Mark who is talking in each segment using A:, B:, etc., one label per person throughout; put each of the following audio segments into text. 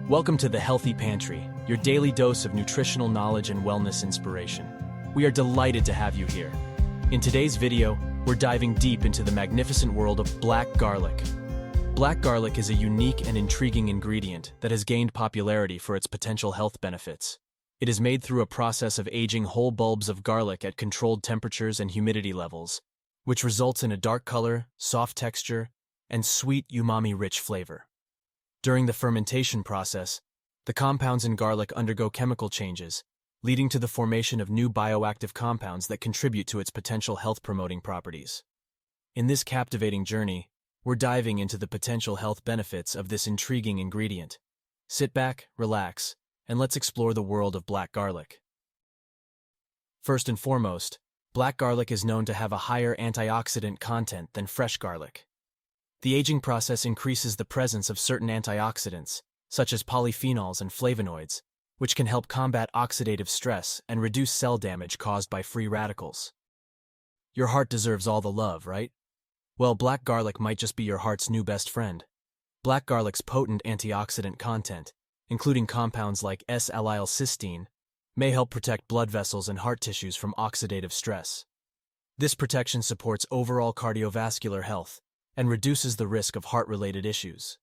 A: Welcome to the Healthy Pantry, your daily dose of nutritional knowledge and wellness inspiration. We are delighted to have you here. In today's video, we're diving deep into the magnificent world of black garlic. Black garlic is a unique and intriguing ingredient that has gained popularity for its potential health benefits. It is made through a process of aging whole bulbs of garlic at controlled temperatures and humidity levels, which results in a dark color, soft texture, and sweet, umami-rich flavor. During the fermentation process, the compounds in garlic undergo chemical changes, leading to the formation of new bioactive compounds that contribute to its potential health-promoting properties. In this captivating journey, we're diving into the potential health benefits of this intriguing ingredient. Sit back, relax, and let's explore the world of black garlic. First and foremost, black garlic is known to have a higher antioxidant content than fresh garlic. The aging process increases the presence of certain antioxidants, such as polyphenols and flavonoids, which can help combat oxidative stress and reduce cell damage caused by free radicals. Your heart deserves all the love, right? Well, black garlic might just be your heart's new best friend. Black garlic's potent antioxidant content, including compounds like S-allyl-cysteine, may help protect blood vessels and heart tissues from oxidative stress. This protection supports overall cardiovascular health and reduces the risk of heart-related issues.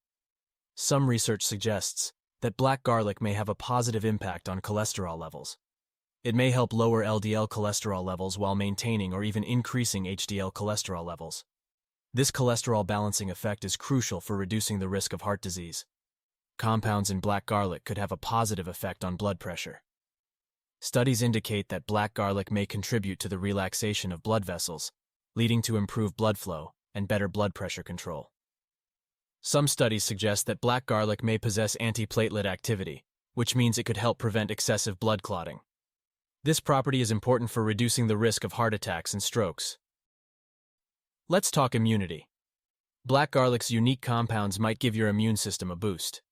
A: Some research suggests that black garlic may have a positive impact on cholesterol levels. It may help lower LDL cholesterol levels while maintaining or even increasing HDL cholesterol levels. This cholesterol balancing effect is crucial for reducing the risk of heart disease. Compounds in black garlic could have a positive effect on blood pressure. Studies indicate that black garlic may contribute to the relaxation of blood vessels, leading to improved blood flow and better blood pressure control. Some studies suggest that black garlic may possess antiplatelet activity, which means it could help prevent excessive blood clotting. This property is important for reducing the risk of heart attacks and strokes. Let's talk immunity. Black garlic's unique compounds might give your immune system a boost.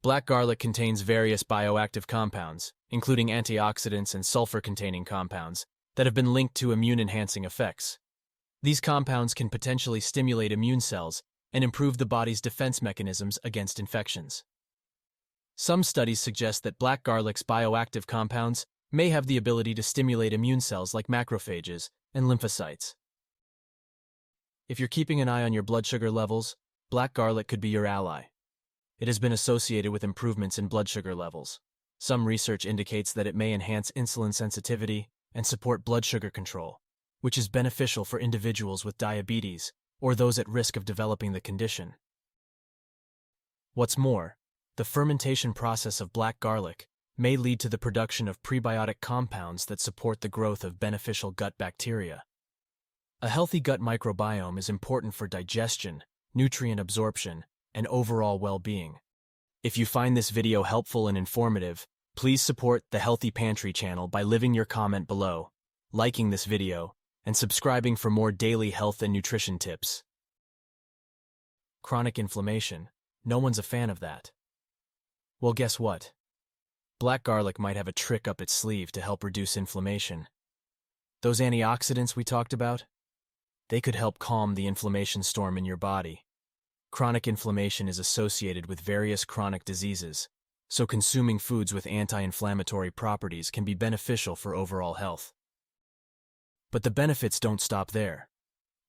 A: Black garlic contains various bioactive compounds, including antioxidants and sulfur-containing compounds, that have been linked to immune-enhancing effects. These compounds can potentially stimulate immune cells and improve the body's defense mechanisms against infections. Some studies suggest that black garlic's bioactive compounds may have the ability to stimulate immune cells like macrophages and lymphocytes. If you're keeping an eye on your blood sugar levels, black garlic could be your ally. It has been associated with improvements in blood sugar levels. Some research indicates that it may enhance insulin sensitivity and support blood sugar control, which is beneficial for individuals with diabetes or those at risk of developing the condition. What's more, the fermentation process of black garlic may lead to the production of prebiotic compounds that support the growth of beneficial gut bacteria. A healthy gut microbiome is important for digestion, nutrient absorption, and overall well-being. If you find this video helpful and informative, please support the Healthy Pantry channel by leaving your comment below, liking this video, and subscribing for more daily health and nutrition tips. Chronic inflammation. No one's a fan of that. Well, guess what? Black garlic might have a trick up its sleeve to help reduce inflammation. Those antioxidants we talked about? They could help calm the inflammation storm in your body. Chronic inflammation is associated with various chronic diseases, so consuming foods with anti-inflammatory properties can be beneficial for overall health. But the benefits don't stop there.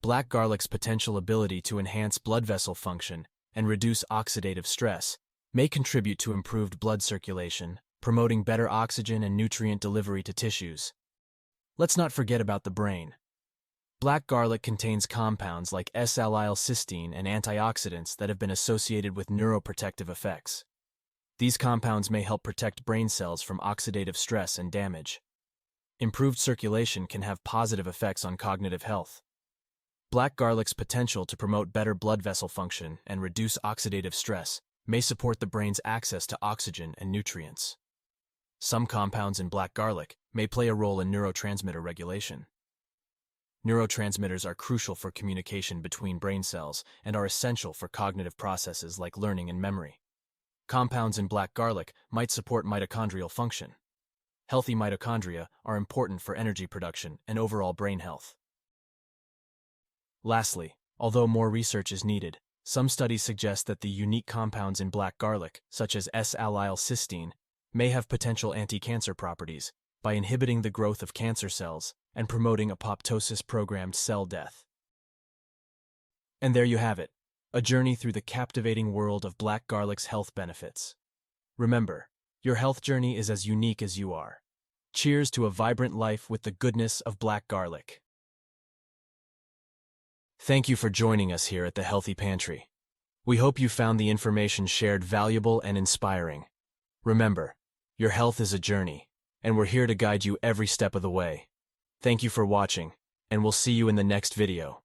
A: Black garlic's potential ability to enhance blood vessel function and reduce oxidative stress may contribute to improved blood circulation, promoting better oxygen and nutrient delivery to tissues. Let's not forget about the brain. Black garlic contains compounds like S-allyl-cysteine and antioxidants that have been associated with neuroprotective effects. These compounds may help protect brain cells from oxidative stress and damage. Improved circulation can have positive effects on cognitive health. Black garlic's potential to promote better blood vessel function and reduce oxidative stress may support the brain's access to oxygen and nutrients. Some compounds in black garlic may play a role in neurotransmitter regulation. Neurotransmitters are crucial for communication between brain cells and are essential for cognitive processes like learning and memory. Compounds in black garlic might support mitochondrial function. Healthy mitochondria are important for energy production and overall brain health. Lastly, although more research is needed, Some studies suggest that the unique compounds in black garlic, such as S-allylcysteine, may have potential anti-cancer properties by inhibiting the growth of cancer cells and promoting apoptosis-programmed cell death. And there you have it, a journey through the captivating world of black garlic's health benefits. Remember, your health journey is as unique as you are. Cheers to a vibrant life with the goodness of black garlic. Thank you for joining us here at the Healthy Pantry. We hope you found the information shared valuable and inspiring. Remember, your health is a journey, and we're here to guide you every step of the way. Thank you for watching, and we'll see you in the next video.